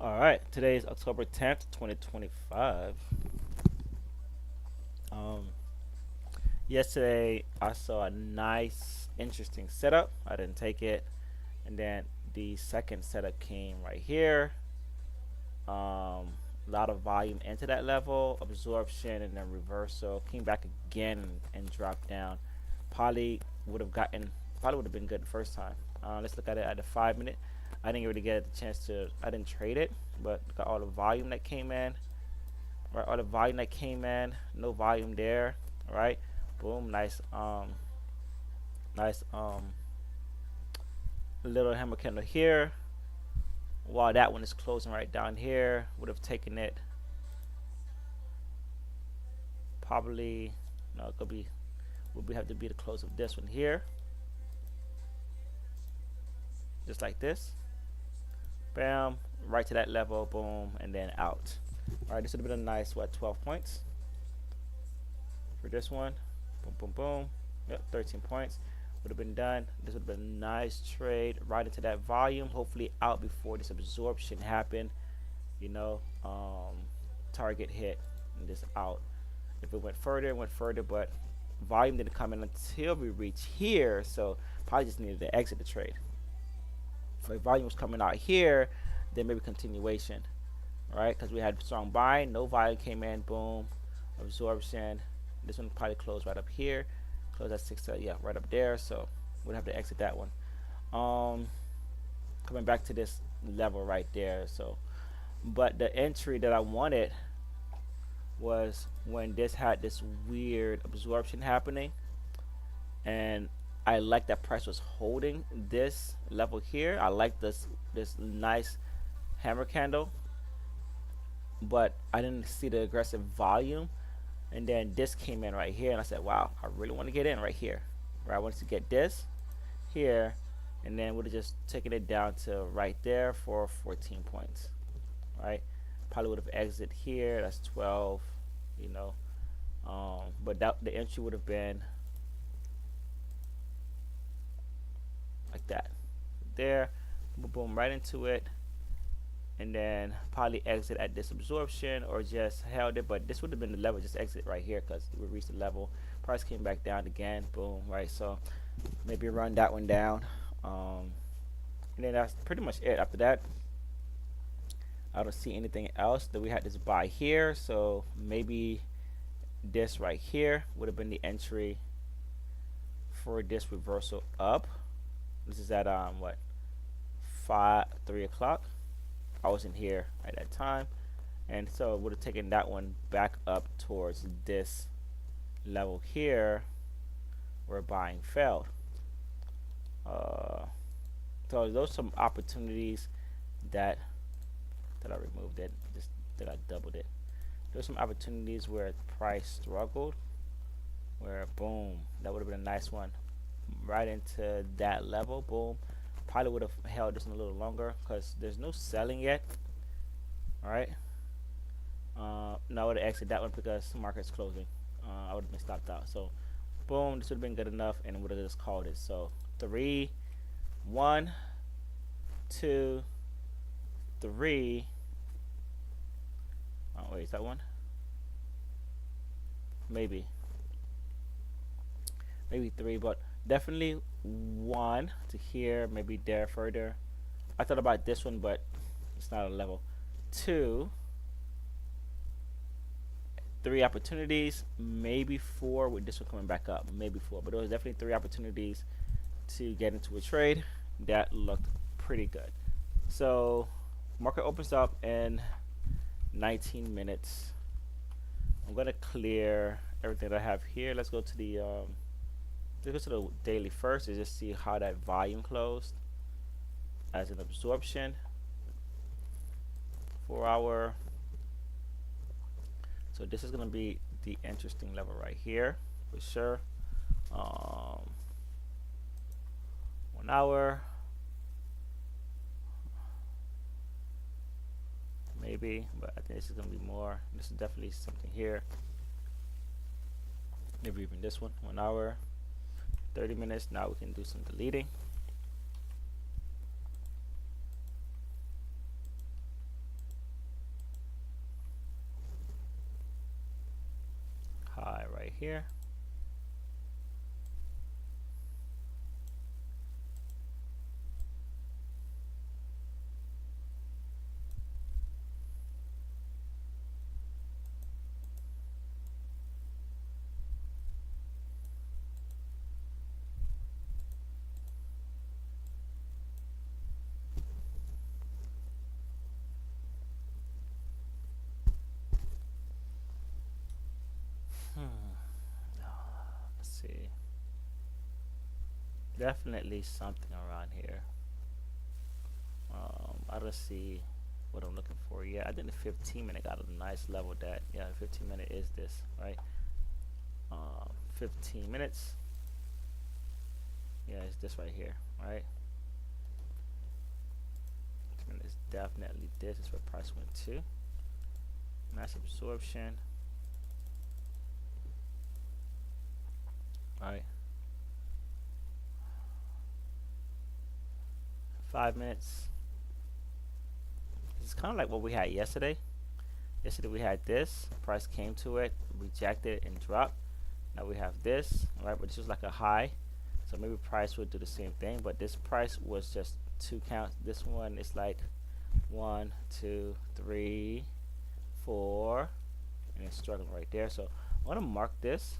All right, today is October 10th, 2025. Um, Yesterday I saw a nice, interesting setup. I didn't take it, and then the second setup came right here. A lot of volume into that level, absorption, and then reversal. Came back again and dropped down. Probably would have gotten, probably would have been good the first time. Let's look at it at the 5 minute. I didn't really get the chance to. I didn't trade it, but look at all the volume that came in. Right, all the volume that came in. No volume there. All right, boom, nice. Nice. Little hammer candle here. While that one is closing right down here, would have taken it probably. No, it could be. Would we have to be the close of this one here, just like this. Bam, right to that level, boom, and then out. All right, this would have been a nice what 12 points for this one. Boom, boom, boom. Yep, 13 points would have been done. This would have been a nice trade right into that volume. Hopefully out before this absorption happened. You know, target hit and this out. If it went further, but volume didn't come in until we reach here. So probably just needed to exit the trade. So if volume was coming out here, then maybe continuation, right? Because we had strong buying, no volume came in, boom, absorption. This one probably closed right up here, closed at six, yeah, right up there. So we'd have to exit that one. Um, Coming back to this level right there. So, but the entry that I wanted was when this had this weird absorption happening, and I like that price was holding this level here. I like this nice hammer candle, but I didn't see the aggressive volume. And then this came in right here, and I said, "Wow, I really want to get in right here." Right, I wanted to get this here, and then would have just taken it down to right there for 14 points. Right, probably would have exit here. That's 12. You know, but that the entry would have been like that. There, boom, boom, right into it, and then probably exit at this absorption or just held it. But this would have been the level, just exit right here because we reached the level. Price came back down again, boom, right. So maybe run that one down, and then that's pretty much it. After that, I don't see anything else. That we had this buy here, so maybe this right here would have been the entry for this reversal up. This is at what 3 o'clock. I wasn't here at that time, and so it would have taken that one back up towards this level here where buying failed. Uh, so those are some opportunities that I removed it, just that I doubled it. There's some opportunities where price struggled, where boom, that would have been a nice one, right into that level. Boom, probably would have held this one a little longer because there's no selling yet. All right. Now I would have exited that one because the market's closing. I would have been stopped out. So, boom, this would have been good enough, and would have just called it. So, 3, 1, 2, 3. Oh wait, is that one? Maybe, maybe 3, but definitely 1 to here. Maybe there further. I thought about this one, but it's not a level. 2, 3 opportunities, maybe 4 with this one coming back up, maybe 4, but there was definitely 3 opportunities to get into a trade that looked pretty good. So market opens up in 19 minutes. I'm gonna clear everything that I have here. Let's go to the daily first and just see how that volume closed as an absorption. 4 hour. So this is gonna be the interesting level right here for sure. 1 hour, maybe, but I think this is gonna be more. This is definitely something here. Maybe even this one. 1 hour, 30 minutes. Now we can do some deleting. here. Let's see. Definitely something around here. I don't see what I'm looking for yet. I think the 15-minute got a nice level that, yeah, the 15-minute is this, right? 15 minutes. Yeah, it's this right here, right? And it's definitely this. Is where price went to. Mass absorption. Right. 5 minutes. It's kind of like what we had yesterday. Yesterday we had this. Price came to it, rejected, and dropped. Now we have this, right? But this was like a high. So maybe price would do the same thing. But this price was just 2 counts. This one is like 1, 2, 3, 4. And it's struggling right there. So I want to mark this.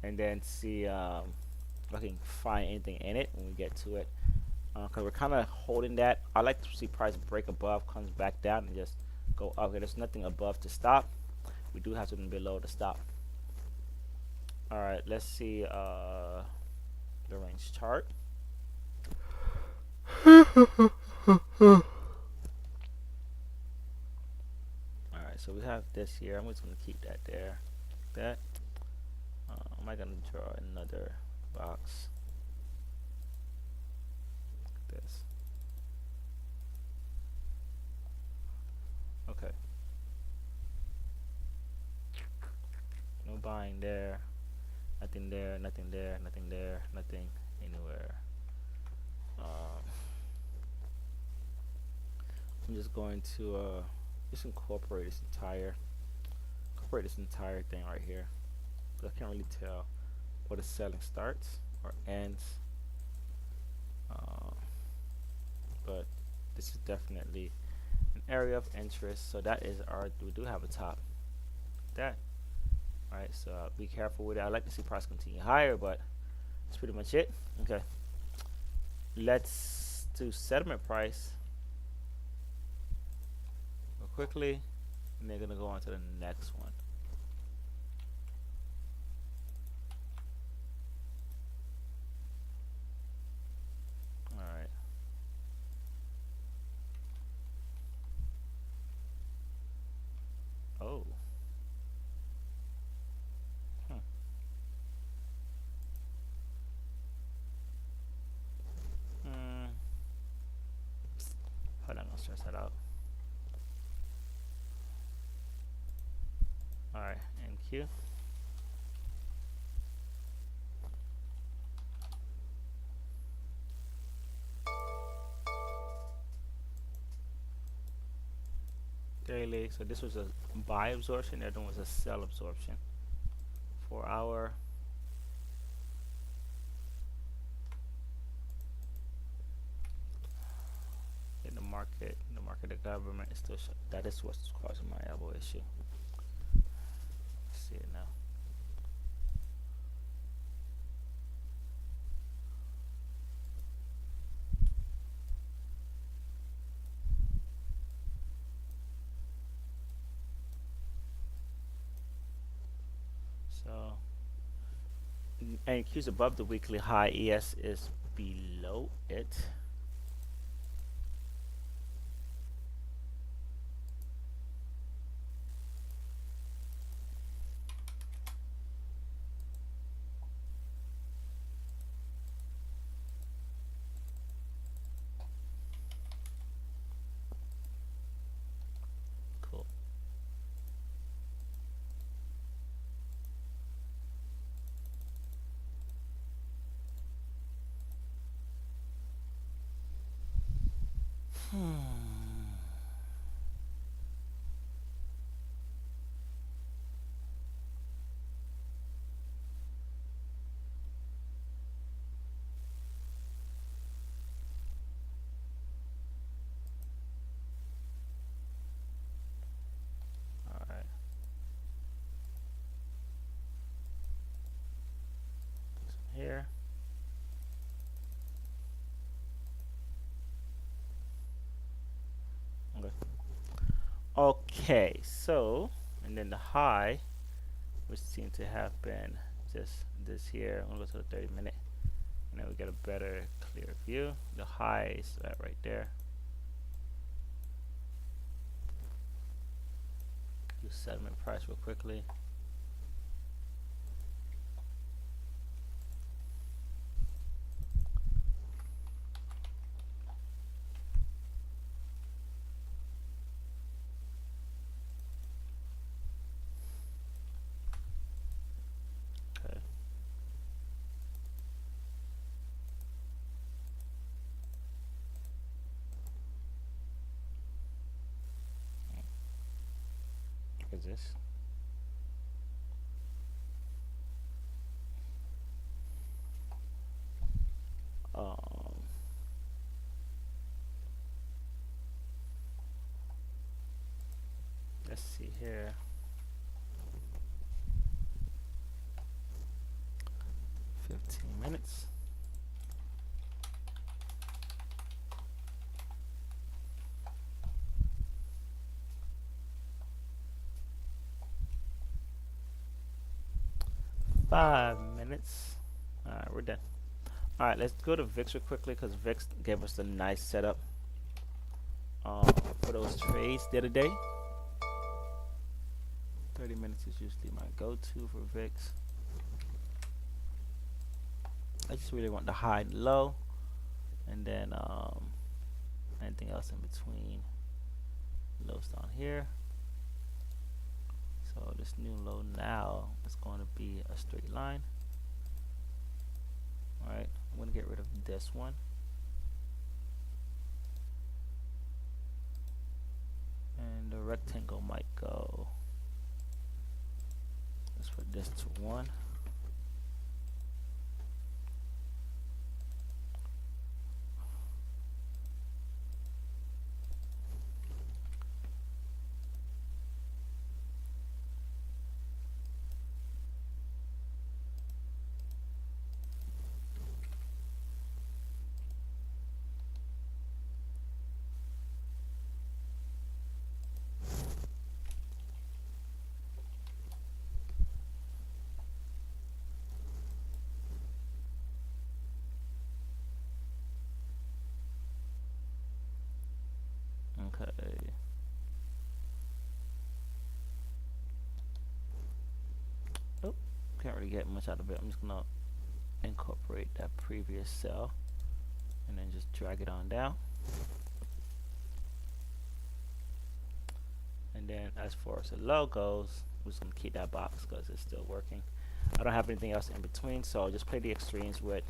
And then see if I can find anything in it when we get to it. Because we're kind of holding that. I like to see price break above, comes back down, and just go up. Okay, there's nothing above to stop. We do have something below to stop. All right, let's see the range chart. All right, so we have this here. I'm just gonna keep that there. That. Am I gonna draw another box? Like this. Okay. No buying there. Nothing there. Nothing there. Nothing there. Nothing anywhere. I'm just going to just incorporate this entire thing right here. I can't really tell where the selling starts or ends, but this is definitely an area of interest. So that is our, we do have a top. That, right? So be careful with it. I like to see price continue higher, but that's pretty much it. Okay, let's do settlement price real quickly, and they're gonna go on to the next one. All right. Oh. Hold on, I'll stress that out. All right, NQ. Daily. So this was a buy absorption. The other one was a sell absorption. 4 hour. In the market, the government is still that is what's causing my elbow issue. Let's see it now. So NQ is above the weekly high. ES is below it. Cool. Okay, so and then the high, which seemed to have been just this here. I'm gonna go to the 30-minute, and then we get a better, clear view. The high is right there. Do settlement price real quickly. Okay. What is this? Um, let's see here. 15 minutes. Five minutes. All right, we're done. All right, let's go to VIX real quickly because VIX gave us a nice setup for those trades the other day. 30 minutes is usually my go-to for VIX. I just really want the high and low, and then anything else in between. Lows down here. So this new low now is going to be a straight line. All right, I'm going to get rid of this one. And the rectangle might go. Let's put this to 1. Okay. Oh, can't really get much out of it. I'm just gonna incorporate that previous cell and then just drag it on down. And then as far as the low goes, we're just gonna keep that box because it's still working. I don't have anything else in between, so I'll just play the extremes with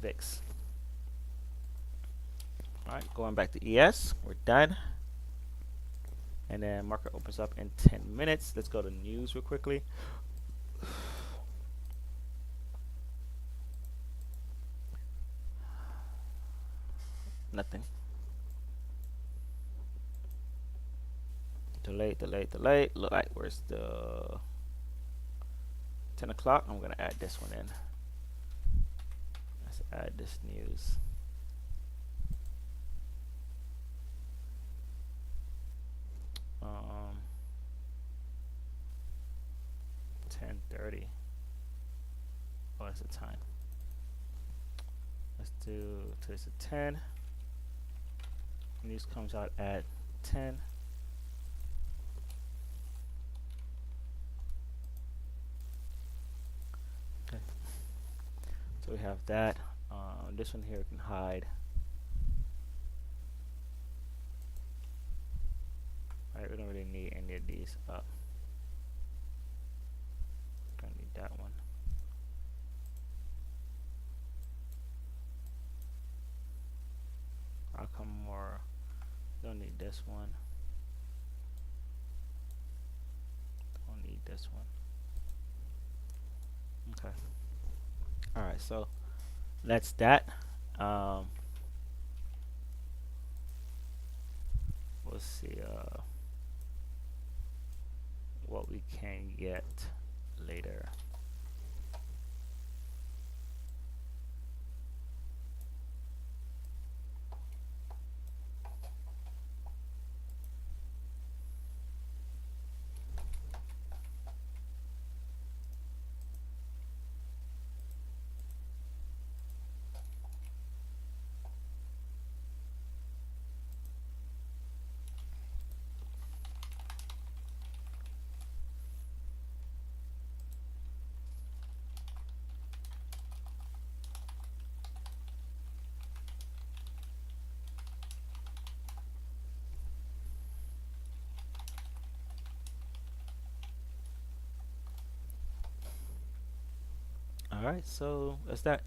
VIX. Alright, going back to ES, we're done. And then market opens up in 10 minutes. Let's go to news real quickly. Nothing. Delay. Look like where's the 10 o'clock? I'm gonna add this one in. Let's add this news. Um, 10:30. Oh, that's the time. Let's do today's a 10. News comes out at 10. Okay. So we have that. This one here we can hide. Alright, we don't really need any of these up. Don't need that one. I'll come more. Don't need this one. Don't need this one. Okay. Alright, so that's that. We'll see what we can get later. All right, so that's that.